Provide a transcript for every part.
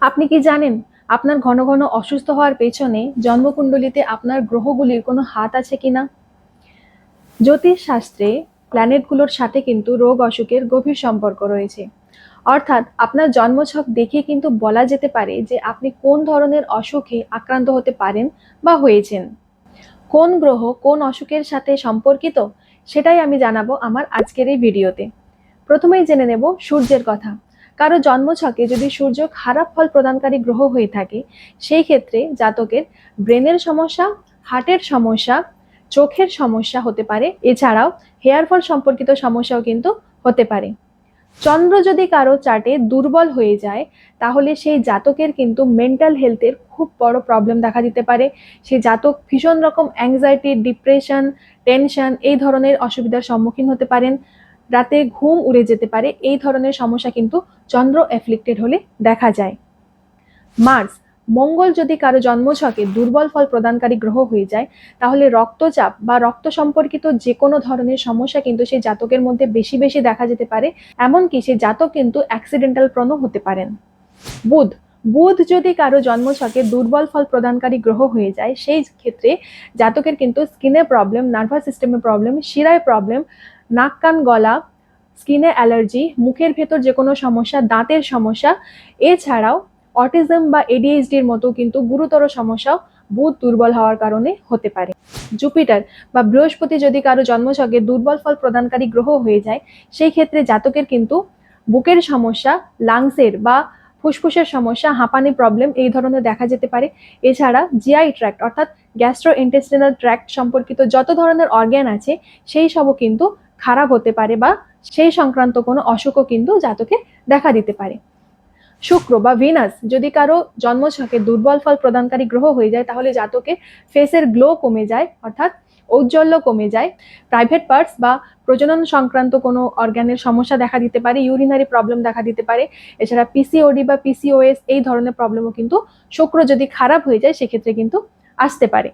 আপনি কি জানেন আপনার ঘন ঘন অসুস্থ হওয়ার পেছনে জন্মকুণ্ডলিতে আপনার গ্রহগুলির কোনো হাত আছে কিনা? জ্যোতিষ শাস্ত্রে প্ল্যানেটগুলোর সাথে কিন্তু রোগ অসুখের গভীর সম্পর্ক রয়েছে। অর্থাৎ আপনার জন্মছক দেখে কিন্তু বলা যেতে পারে যে আপনি কোন ধরনের অসুখে আক্রান্ত হতে পারেন বা হয়েছেন। কোন গ্রহ কোন অসুখের সাথে সম্পর্কিত সেটাই আমি জানাবো আমার আজকের এই ভিডিওতে। প্রথমেই জেনে নেব সূর্যের কথা। কারো জন্মছকে যদি সূর্য খারাপ ফল প্রদানকারী গ্রহ হয়ে থাকে, সেই ক্ষেত্রে জাতকের ব্রেনের সমস্যা, হার্টের সমস্যা, চোখের সমস্যা হতে পারে। এছাড়াও হেয়ার ফল সম্পর্কিত সমস্যাও কিন্তু হতে পারে। চন্দ্র যদি কারো চার্টে দুর্বল হয়ে যায়, তাহলে সেই জাতকের কিন্তু মেন্টাল হেলথের খুব বড় প্রবলেম দেখা দিতে পারে। সেই জাতক ভীষণ রকম অ্যাংজাইটি, ডিপ্রেশন, টেনশন এই ধরনের অসুবিধার সম্মুখীন হতে পারেন। রাতে ঘুম উড়ে যেতে পারে। এই ধরনের সমস্যা কিন্তু চন্দ্র এফ্লিক্টেড হলে দেখা যায়। মার্স, মঙ্গল যদি কারো জন্মছকে দুর্বল ফল প্রদানকারী গ্রহ হয়ে যায়, তাহলে রক্তচাপ বা রক্ত সম্পর্কিত যে কোনো ধরনের সমস্যা কিন্তু সেই জাতকের মধ্যে বেশি বেশি দেখা যেতে পারে। এমনকি সেই জাতক কিন্তু অ্যাক্সিডেন্টাল প্রণও হতে পারেন। বুধ, বুধ যদি কারো জন্মছকে দুর্বল ফল প্রদানকারী গ্রহ হয়ে যায়, সেই ক্ষেত্রে জাতকের কিন্তু স্কিনে প্রবলেম, নার্ভাস সিস্টেমে প্রবলেম, শিরায় প্রবলেম, নাক কান গলা, স্কিনে অ্যালার্জি, মুখের ভেতর যে কোনো সমস্যা, দাঁতের সমস্যা, এছাড়াও অটিজম বা এডিএইচডির মতো কিন্তু গুরুতর সমস্যাও বুধ দুর্বল হওয়ার কারণে হতে পারে। জুপিটার বা বৃহস্পতি যদি কারো জন্মছকে দুর্বল ফল প্রদানকারী গ্রহ হয়ে যায়, সেই ক্ষেত্রে জাতকের কিন্তু বুকের সমস্যা, লাংসের বা ফুসফুসের সমস্যা, হাঁপানি প্রবলেম এই ধরনের দেখা যেতে পারে। এছাড়া জিআই ট্র্যাক্ট অর্থাৎ গ্যাস্ট্রো ইন্টেস্টিনাল ট্র্যাক্ট সম্পর্কিত যত ধরনের অর্গ্যান আছে সেই সবও কিন্তু খারাপ হতে পারে বা সেই সংক্রান্ত কোনো অসুখও কিন্তু জাতকে দেখা দিতে পারে। শুক্র বা ভিনাস যদি কারো জন্মছকে দুর্বল ফল প্রদানকারী গ্রহ হয়ে যায়, তাহলে জাতকের ফেসের গ্লো কমে যায়, অর্থাৎ ঔজ্জ্বল্য কমে যায়। প্রাইভেট পার্টস বা প্রজনন সংক্রান্ত কোনো অর্গানের সমস্যা দেখা দিতে পারে, ইউরিনারি প্রবলেম দেখা দিতে পারে। এছাড়া পিসিওডি বা পিসিওএস এই ধরনের প্রবলেমও কিন্তু শুক্র যদি খারাপ হয়ে যায় সেক্ষেত্রে কিন্তু আসতে পারে।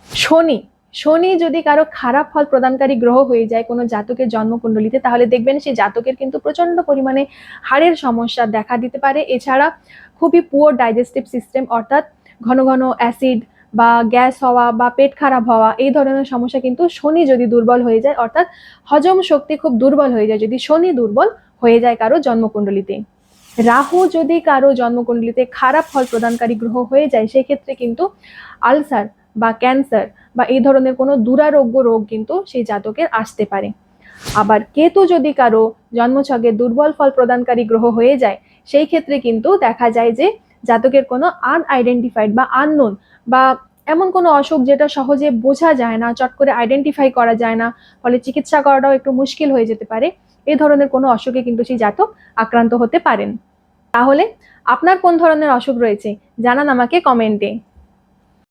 শনি, শনি যদি কারো খারাপ ফল প্রদানকারী গ্রহ হয়ে যায় কোনো জাতকের জন্মকুণ্ডলিতে, তাহলে দেখবেন সেই জাতকের কিন্তু প্রচন্ড পরিমাণে হাড়ের সমস্যা দেখা দিতে পারে। এছাড়া খুবই পুয়ার ডাইজেস্টিভ সিস্টেম, অর্থাৎ ঘন ঘন অ্যাসিড বা গ্যাস হওয়া বা পেট খারাপ হওয়া এই ধরনের সমস্যা কিন্তু শনি যদি দুর্বল হয়ে যায়, অর্থাৎ হজম শক্তি খুব দুর্বল হয়ে যায় যদি শনি দুর্বল হয়ে যায় কারো জন্মকুণ্ডলিতে। রাহু যদি কারো জন্মকুণ্ডলিতে খারাপ ফল প্রদানকারী গ্রহ হয়ে যায়, সেক্ষেত্রে কিন্তু আলসার বা ক্যান্সার বা এই ধরনের কোনো দুরারোগ্য রোগ কিন্তু সেই জাতকের আসতে পারে। আবার কেতু যদি কারো জন্মছকে দুর্বল ফল প্রদানকারী গ্রহ হয়ে যায়, সেই ক্ষেত্রে কিন্তু দেখা যায় যে জাতকের কোনো আনআইডেন্টিফাইড বা আননোন বা এমন কোনো অসুখ যেটা সহজে বোঝা যায় না, চট করে আইডেন্টিফাই করা যায় না, ফলে চিকিৎসা করাটাও একটু মুশকিল হয়ে যেতে পারে। এই ধরনের কোনো অসুখে কিন্তু সেই জাতক আক্রান্ত হতে পারেন। তাহলে আপনার কোন ধরনের অসুখ রয়েছে জানান আমাকে কমেন্টে।